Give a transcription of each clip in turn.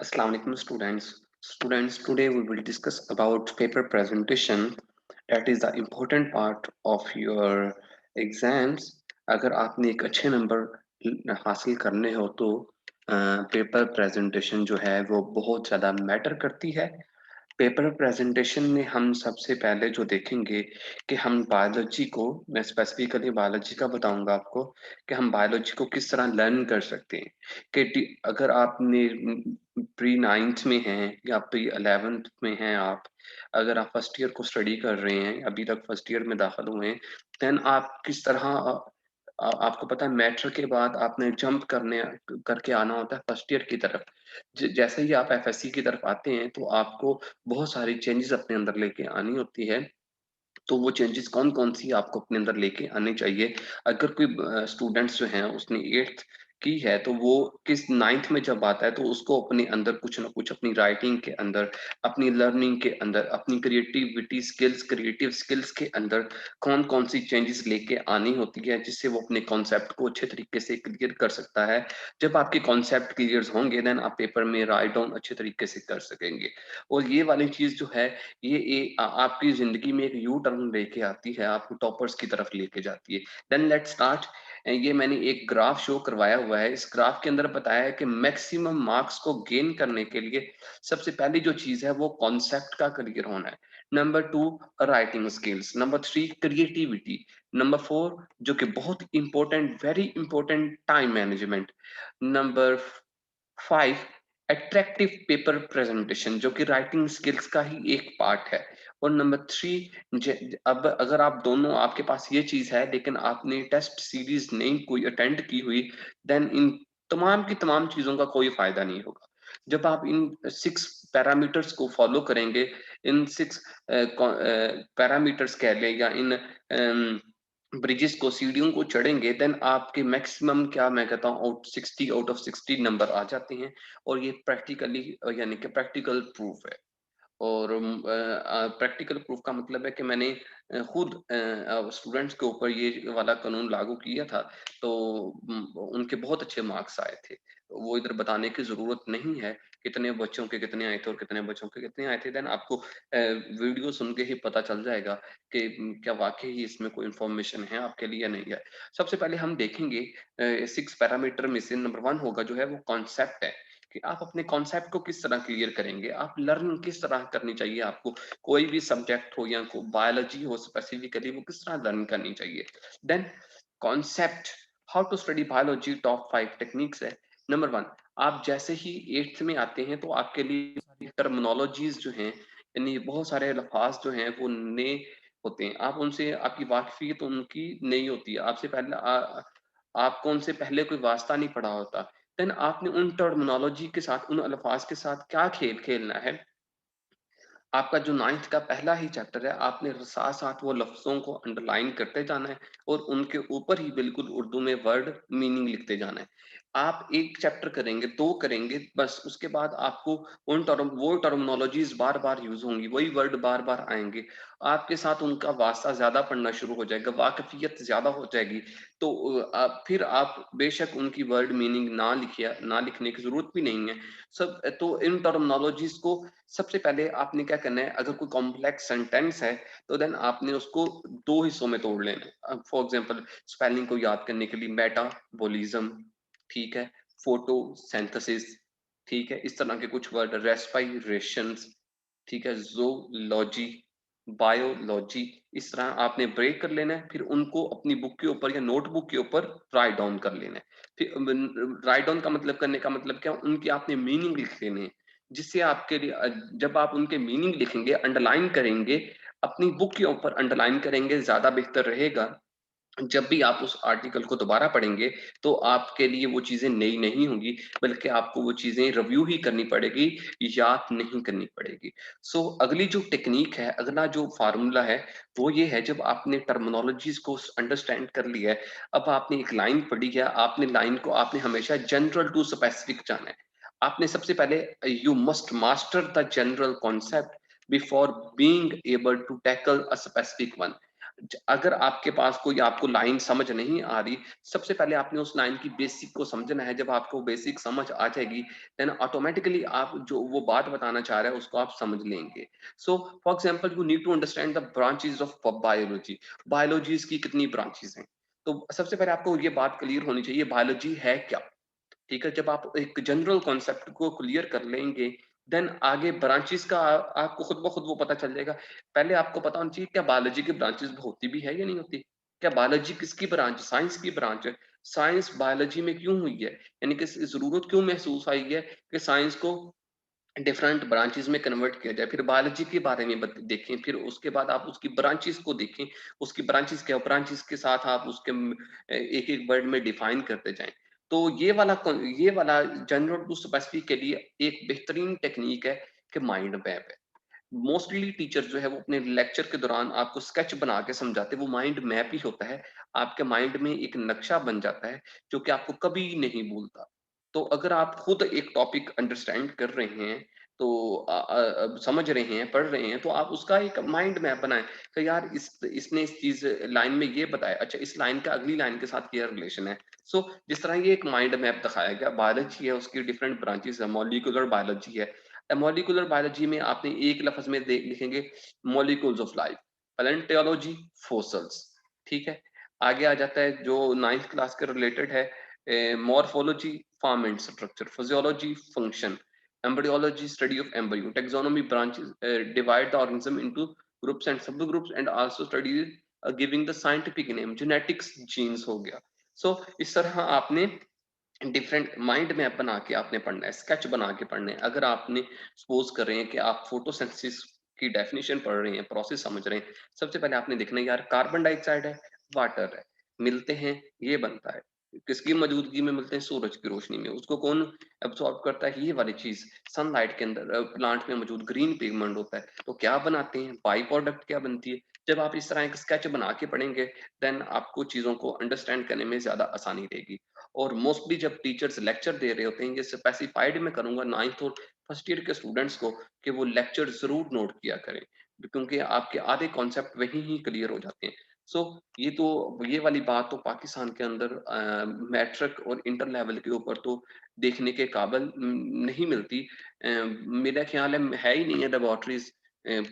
Assalamu alaikum students. Students, today we will discuss about paper presentation. That is the important part of your exams. अगर आपने एक अच्छे number हासिल करने हो तो पेपर प्रेजेंटेशन जो है वो बहुत ज़्यादा मैटर करती है। पेपर प्रेजेंटेशन में हम सबसे पहले जो देखेंगे कि हम बायोलॉजी को, मैं स्पेसिफिकली बायोलॉजी का बताऊंगा आपको कि हम बायोलॉजी को किस तरह लर्न कर सकते हैं। अगर आपने प्री नाइन्थ में हैं या प्री 11th में हैं, आप अगर आप फर्स्ट ईयर को स्टडी कर रहे हैं, अभी तक फर्स्ट ईयर में दाखिल हुए हैं, देन आप किस तरह आपको पता है मैटर के बाद आपने जंप करने करके आना होता है फर्स्ट ईयर की तरफ। जैसे ही आप एफएससी की तरफ आते हैं तो आपको बहुत सारी चेंजेस अपने अंदर लेके आनी होती है। तो वो चेंजेस कौन-कौन सी आपको अपने अंदर लेके आनी चाहिए। अगर कोई स्टूडेंट्स जो हैं उसने 8th की है तो वो किस 9th में जब आता है तो उसको अपने अंदर कुछ ना कुछ अपनी राइटिंग के अंदर, अपनी लर्निंग के अंदर, अपनी क्रिएटिव स्किल्स के अंदर कौन-कौन सी चेंजेस लेके आनी होती है जिससे वो अपने कॉन्सेप्ट को अच्छे तरीके से क्लियर कर सकता है। जब आपके कॉन्सेप्ट क्लियर होंगे देन आप पेपर में राइट डाउन अच्छे तरीके से कर सकेंगे। और ये वाली चीज़ जो है आपकी ज़िंदगी में एक यू टर्न लेके आती है, आपको टॉपर्स की तरफ लेके जाती है। Then let's start. ये मैंने एक ग्राफ शो करवाया हुआ है। इस ग्राफ के अंदर बताया है कि मैक्सिमम मार्क्स को गेन करने के लिए सबसे पहली जो चीज़ है वो कॉन्सेप्ट का क्लियर होना है। Number 2 writing skills, number 3 creativity, number 4 जो कि बहुत important, very important time management, number 5 attractive paper presentation जो कि राइटिंग स्किल्स का ही एक पार्ट है। और नंबर 3 अब अगर आप दोनों आपके पास ये चीज है लेकिन आपने टेस्ट सीरीज नहीं कोई अटेंड की हुई, देन इन तमाम की तमाम चीजों का कोई फायदा नहीं होगा। जब आप इन 6 पैरामीटर्स को फॉलो करेंगे, इन 6 पैरामीटर्स कह लें या इन ब्रिजेस को, सीढ़ियों को चढ़ेंगे, देन आपके मैक्सिमम क्या मैं कहता हूँ 60 आउट ऑफ 60 नंबर आ जाते हैं। और ये प्रैक्टिकली यानी कि प्रैक्टिकल प्रूफ है। और प्रैक्टिकल प्रूफ का मतलब है कि मैंने खुद स्टूडेंट्स के ऊपर ये वाला कानून लागू किया था। तो उनके बहुत अच्छे मार्क्स आए थे। तो वो इधर बताने की ज़रूरत नहीं है कितने बच्चों के कितने आए थे और कितने बच्चों के कितने आए थे। देन आपको वीडियो सुन के ही पता चल जाएगा कि क्या वाकई ही इसमें कोई इन्फॉर्मेशन है आपके लिए या नहीं है। सबसे पहले हम देखेंगे 6 पैरामीटर में से नंबर 1 होगा जो है वो कॉन्सेप्ट है कि आप अपने कॉन्सेप्ट को किस तरह क्लियर करेंगे, आप लर्निंग किस तरह करनी चाहिए आपको। कोई भी सब्जेक्ट हो या बायोलॉजी हो स्पेसिफिकली, वो किस तरह लर्न करनी चाहिए। Then concept, how to study biology, top 5 techniques है। नंबर 1, आप जैसे ही 8th में आते हैं तो आपके लिए सारी टर्मिनोलॉजीज जो हैं, यानी बहुत सारे अल्फाज जो हैं वो नए होते हैं। आप उनसे आपकी वाकफियत उनकी नहीं होती है। आपसे पहले आपको उनसे पहले कोई वास्ता नहीं पड़ा होता। देन आपने उन टर्मिनोलॉजी के साथ, उन अल्फाज के साथ क्या खेल खेलना है। आपका जो 9th का पहला ही चैप्टर है, आपने साथ-साथ वो लफ्ज़ों को अंडरलाइन करते जाना है और उनके ऊपर ही बिल्कुल उर्दू में वर्ड मीनिंग लिखते जाना है। आप 1 चैप्टर करेंगे, 2 करेंगे, बस उसके बाद आपको वो टर्मिनोलॉजीज़ बार-बार यूज़ होंगी, वही वर्ड बार-बार आएँगे। आपके साथ उनका वास्ता ज़्यादा पड़ना शुरू हो जाएगा, वाक़फ़ियत ज़्यादा हो जाएगी। तो फिर आप बेशक उनकी वर्ड मीनिंग ना लिखने की ज़रूरत भी नहीं है। तो इन टर्मिनोलॉजीज़ को सबसे पहले आपने क्या करना है, अगर कोई कॉम्प्लेक्स सेंटेंस है तो देन आपने उसको 2 हिस्सों में तोड़ लेना है। फॉर एग्जांपल स्पेलिंग को याद करने के लिए मेटाबॉलिज्म, ठीक है, फोटोसिंथेसिस, ठीक है, इस तरह के कुछ वर्ड, रेस्पिरेशंस, ठीक है, ज़ूलॉजी, बायोलॉजी, इस तरह आपने ब्रेक कर लेना है। फिर उनको अपनी बुक के ऊपर या नोटबुक के ऊपर राइट डाउन कर लेना है। फिर राइट डाउन का मतलब करने का मतलब क्या, उनकी आपने मीनिंग लिख लेने हैं। जिससे आपके लिए जब आप उनके मीनिंग लिखेंगे, अंडरलाइन करेंगे, अपनी बुक के ऊपर अंडरलाइन करेंगे, ज़्यादा बेहतर रहेगा। जब भी आप उस आर्टिकल को दोबारा पढ़ेंगे, तो आपके लिए वो चीज़ें नई नहीं होंगी, बल्कि आपको वो चीज़ें रिव्यू ही करनी पड़ेगी, याद नहीं करनी पड़ेगी। अगली जो टेक्नीक है, अगला जो फ़ॉर्मूला है, वो ये है, जब आपने टर्मिनोलॉजीज़ को अंडरस्टैंड कर लिया है, अब आपने एक लाइन पढ़ी है, आपने लाइन को आपने हमेशा जनरल टू स्पेसिफिक जाना है। आपने सबसे पहले you must master the general concept before being able to tackle a specific one. अगर आपके पास कोई आपको लाइन समझ नहीं आ रही, सबसे पहले आपने उस लाइन की बेसिक को समझना है। जब आपको बेसिक समझ आ जाएगी, देन ऑटोमेटिकली आप जो वो बात बताना चाह रहे हैं उसको आप समझ लेंगे। So for example, you need to understand the branches of biology. Biologies की कितनी ब्रांचेस हैं? तो सबसे पहले आपको ये बात क्लियर होनी चाहिए, बायोलॉजी है क्या? ठीक है, जब आप एक जनरल कॉन्सेप्ट को क्लियर कर लेंगे, देन आगे ब्रांचेस का आपको खुद ब खुद वो पता चल जाएगा। पहले आपको पता होना चाहिए क्या बायोलॉजी की ब्रांचेस होती भी है या नहीं होती? क्या बायोलॉजी किसकी ब्रांच? साइंस की ब्रांच है। साइंस बायोलॉजी में क्यों हुई है? यानी कि जरूरत क्यों महसूस आई है कि साइंस को डिफरेंट ब्रांचेस में कन्वर्ट किया जाए? फिर बायोलॉजी के बारे में देखें, फिर उसके बाद आप उसकी ब्रांचेस को देखें, उसकी ब्रांचेस क्या, ब्रांचेस के साथ आप उसके एक एक वर्ड में डिफाइन करते जाएं। तो ये वाला जनरल टू स्पेसिफिक के लिए एक बेहतरीन टेक्निक है कि माइंड मैप है। मोस्टली टीचर जो है वो अपने लेक्चर के दौरान आपको स्केच बना के समझाते हैं, वो माइंड मैप ही होता है। आपके माइंड में एक नक्शा बन जाता है जो कि आपको कभी नहीं भूलता। तो अगर आप खुद एक टॉपिक अंडरस्टैंड कर रहे हैं, तो समझ रहे हैं, पढ़ रहे हैं, तो आप उसका एक माइंड मैप बनाएं कि यार इसने इस चीज लाइन में ये बताया, अच्छा इस लाइन का अगली लाइन के साथ क्या रिलेशन है। सो जिस तरह ये एक माइंड मैप दिखाया गया, बायोलॉजी है, उसकी डिफरेंट ब्रांचेस है, मॉलिक्यूलर बायोलॉजी है। मॉलिक्यूलर बायोलॉजी में आपने एक लफ्ज में लिखेंगे molecules of life. Palaeontology, fossils. ठीक है, आगे आ जाता है जो नाइन्थ क्लास के रिलेटेड है, morphology, form and structure. Physiology, function. embryology, study of embryo. Taxonomy branches divide the organism into groups and subgroups and also study giving the scientific name. Genetics, genes हो गया। So इस तरह आपने different mind map बना के आपने पढ़ना है, स्केच बना के पढ़ना है। अगर आपने सपोज कर रहे हैं कि आप फोटोसिंथेसिस की डेफिनेशन पढ़ रहे हैं, प्रोसेस समझ रहे हैं, सबसे पहले आपने देखना है यार कार्बन डाइऑक्साइड है, वाटर है, मिलते हैं, ये बनता है। किसकी मौजूदगी में मिलते हैं? सूरज की रोशनी में। उसको कौन एब्सॉर्ब करता है? ये वाली चीज सनलाइट के अंदर प्लांट में मौजूद ग्रीन पिगमेंट होता है। तो क्या बनाते हैं? बाई प्रोडक्ट क्या बनती है? जब आप इस तरह एक स्केच बना के पढ़ेंगे, देन आपको चीजों को अंडरस्टैंड करने में ज्यादा आसानी रहेगी। और मोस्टली जब टीचर्स लेक्चर दे रहे होते हैं, ये स्पेसिफाइड मैं करूंगा नाइन्थ और फर्स्ट ईयर के स्टूडेंट्स को कि वो लेक्चर जरूर नोट किया करें, क्योंकि आपके आधे कॉन्सेप्ट वहीं ही क्लियर हो जाते हैं। सो ये वाली बात तो पाकिस्तान के अंदर मैट्रिक और इंटर लेवल के ऊपर तो देखने के काबिल नहीं मिलती। मेरा ख्याल है ही नहीं है लेबोरेटरीज,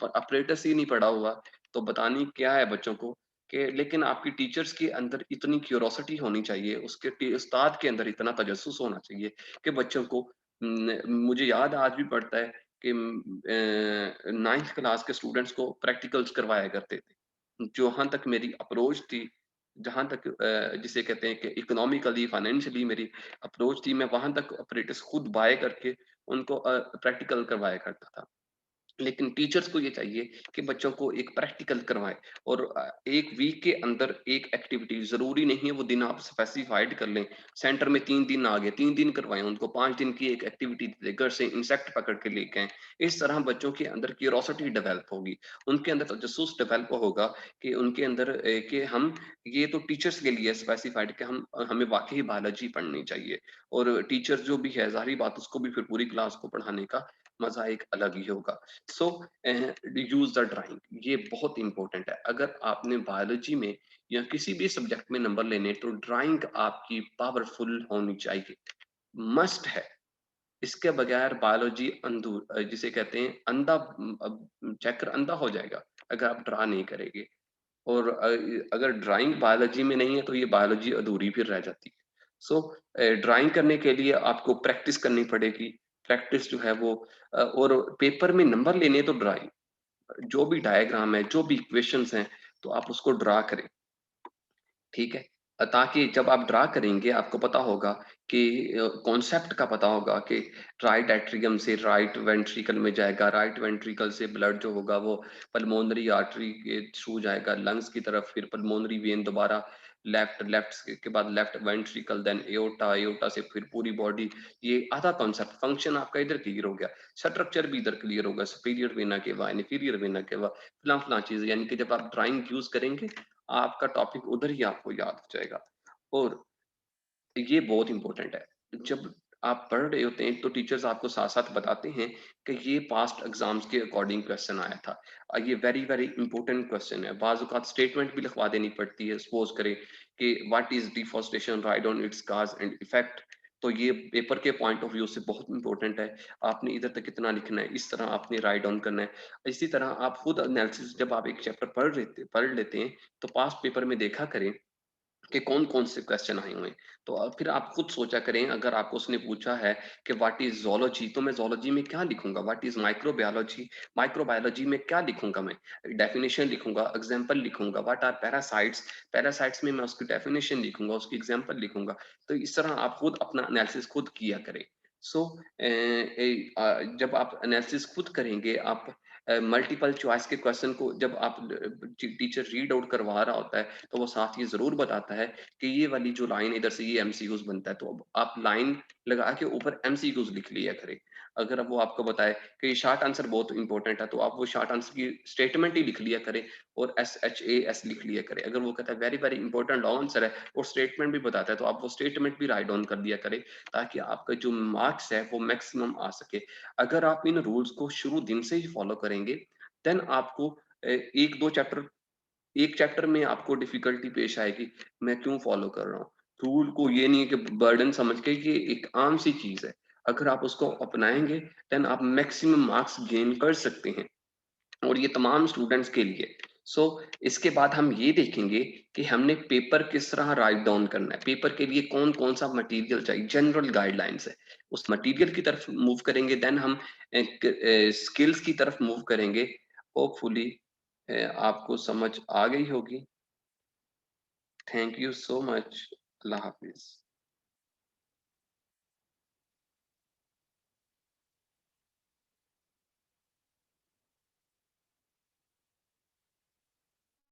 ऑपरेटर्स ही नहीं पढ़ा हुआ, तो बतानी क्या है बच्चों को। कि लेकिन आपकी टीचर्स के अंदर इतनी क्यूरोसिटी होनी चाहिए, उसके उस्ताद के अंदर इतना तजस्सुस होना चाहिए कि बच्चों को मुझे याद आज भी पड़ता है कि नाइन्थ क्लास के स्टूडेंट्स को प्रैक्टिकल्स करवाया करते थे। जहाँ तक मेरी अप्रोच थी, जहाँ तक जिसे कहते हैं कि इकोनॉमिकली फाइनेंशियली मेरी अप्रोच थी, मैं वहां तक ऑपरेटर्स खुद बाय करके उनको प्रैक्टिकल करवाया करता था। लेकिन टीचर्स को ये चाहिए कि बच्चों को एक प्रैक्टिकल करवाएं। और एक वीक के अंदर एक एक्टिविटी, जरूरी नहीं है वो दिन आप स्पेसिफाइड कर लें, सेंटर में 3 दिन आ गए, 3 दिन करवाएं, उनको 5 दिन की एक एक्टिविटी दे, घर से इंसेक्ट पकड़ के लेके आए। इस तरह बच्चों के अंदर क्यूरोसिटी डेवलप होगी, उनके अंदर तजस्सुस डेवलप होगा कि उनके अंदर कि हम, ये तो टीचर्स के लिए स्पेसिफाइड कि हम हमें वाकई बायोलॉजी पढ़नी चाहिए। और टीचर जो भी है, जाहिर बात उसको भी फिर पूरी क्लास को पढ़ाने का मजा एक अलग ही होगा। सो यूज द ड्राइंग, ये बहुत इंपॉर्टेंट है। अगर आपने बायोलॉजी में या किसी भी सब्जेक्ट में नंबर लेने, तो ड्राइंग आपकी पावरफुल होनी चाहिए, मस्ट है। इसके बगैर बायोलॉजी जिसे कहते हैं अंधा, चेकर अंधा हो जाएगा अगर आप ड्रा नहीं करेंगे। और अगर ड्राइंग बायोलॉजी में नहीं है तो ये बायोलॉजी अधूरी फिर रह जाती है। सो ड्राइंग करने के लिए आपको प्रैक्टिस करनी पड़ेगी। प्रैक्टिस जो है वो और पेपर में नंबर लेने तो ड्राइंग, जो भी डायग्राम है, जो भी इक्वेशंस हैं, तो आप उसको ड्रा करें। ठीक है, ताकि जब आप ड्रा करेंगे आपको पता होगा कि कॉन्सेप्ट का पता होगा कि राइट एट्रियम से राइट वेंट्रिकल में जाएगा, राइट वेंट्रिकल से ब्लड जो होगा वो पल्मोनरी आर्टरी के थ्रू जाएगा लंग्स की तरफ, फिर पल्मोनरी वेन दोबारा लेफ्ट, लेफ्ट के बाद left ventricle, then aorta, aorta से फिर पूरी बॉडी। ये आधा कॉन्सेप्ट फंक्शन आपका इधर क्लियर हो गया, स्ट्रक्चर भी इधर क्लियर होगा, सुपीरियर वेना के बाद इन्फीरियर वेना के बाद फला फला चीज। यानी कि जब आप ड्राइंग यूज करेंगे, आपका टॉपिक उधर ही आपको याद हो जाएगा। और ये बहुत इंपॉर्टेंट है। जब आप पढ़ रहे होते हैं तो टीचर्स आपको साथ-साथ बताते हैं कि ये पास्ट एग्ज़ाम्स के अकॉर्डिंग क्वेश्चन आया था। ये वेरी, वेरी इंपोर्टेंट क्वेश्चन है। बाज़ औक़ात स्टेटमेंट भी लिखवा देनी पड़ती है। सपोज़ करें कि what is deforestation, right on it's cause and effect. तो ये पेपर के पॉइंट ऑफ व्यू से बहुत इंपॉर्टेंट है। आपने इधर तक कितना लिखना है, इस तरह आपने राइट डाउन करना है। इसी तरह आप खुद एनालिसिस जब आप एक चैप्टर पढ़ लेते हैं, तो पास्ट पेपर में देखा करें कि कौन-कौन से क्वेश्चन आए हुए हैं। तो फिर आप खुद सोचा करें, अगर आपको उसने पूछा है कि व्हाट इज़ ज़ूलॉजी, तो मैं ज़ूलॉजी में क्या लिखूँगा? व्हाट इज़ माइक्रोबायोलॉजी, माइक्रोबायोलॉजी में क्या लिखूँगा मैं? डेफिनिशन लिखूँगा, एग्ज़ाम्पल लिखूँगा। व्हाट आर पैरासाइट्स, पैरासाइट्स में मैं उसकी डेफिनिशन लिखूँगा, उसकी एग्ज़ाम्पल लिखूँगा। तो इस तरह आप खुद अपना एनालिसिस खुद किया करें। सो जब आप एनालिसिस खुद करेंगे, आप मल्टीपल चॉइस के क्वेश्चन को जब आप टीचर रीड आउट करवा रहा होता है, तो वो साथ ये ज़रूर बताता है कि ये वाली जो लाइन इधर से ये एमसीक्यूज़ बनता है, तो अब आप लाइन लगा के ऊपर एमसीक्यूज़ लिख लिया करें। अगर अब वो आपको बताए कि ये शॉर्ट आंसर बहुत इंपॉर्टेंट है, तो आप वो शॉर्ट आंसर की स्टेटमेंट ही लिख लिया करें और एसएचएएस लिख लिया करें। अगर वो कहता है very, very important long answer है और स्टेटमेंट भी बताता है, तो आप वो स्टेटमेंट भी राइट डाउन कर दिया करें, ताकि आपका जो मार्क्स है, वो मैक्सिमम आ सके। अगर आप इन रूल्स को शुरू दिन से ही फॉलो करेंगे, देन आपको 1-2 चैप्टर, एक चैप्टर में आपको डिफिकल्टी पेश आएगी, मैं क्यों फॉलो कर रहा हूँ? रूल को ये नहीं है कि बर्डन समझ के, ये एक आम सी चीज़ है। अगर आप उसको अपनाएँगे, देन आप मैक्सिमम मार्क्स गेन कर सकते हैं और ये तमाम स्टूडेंट्स के लिए। सो इसके बाद हम ये देखेंगे कि हमने पेपर किस तरह राइट डाउन करना है, पेपर के लिए कौन-कौन सा मटेरियल चाहिए, जनरल गाइडलाइंस है। उस मटेरियल की तरफ मूव करेंगे, देन हम स्किल्स की तरफ मूव करेंगे। होपफुली आपको समझ आ गई होगी। Thank you so much. अल्लाह हाफ़िज़।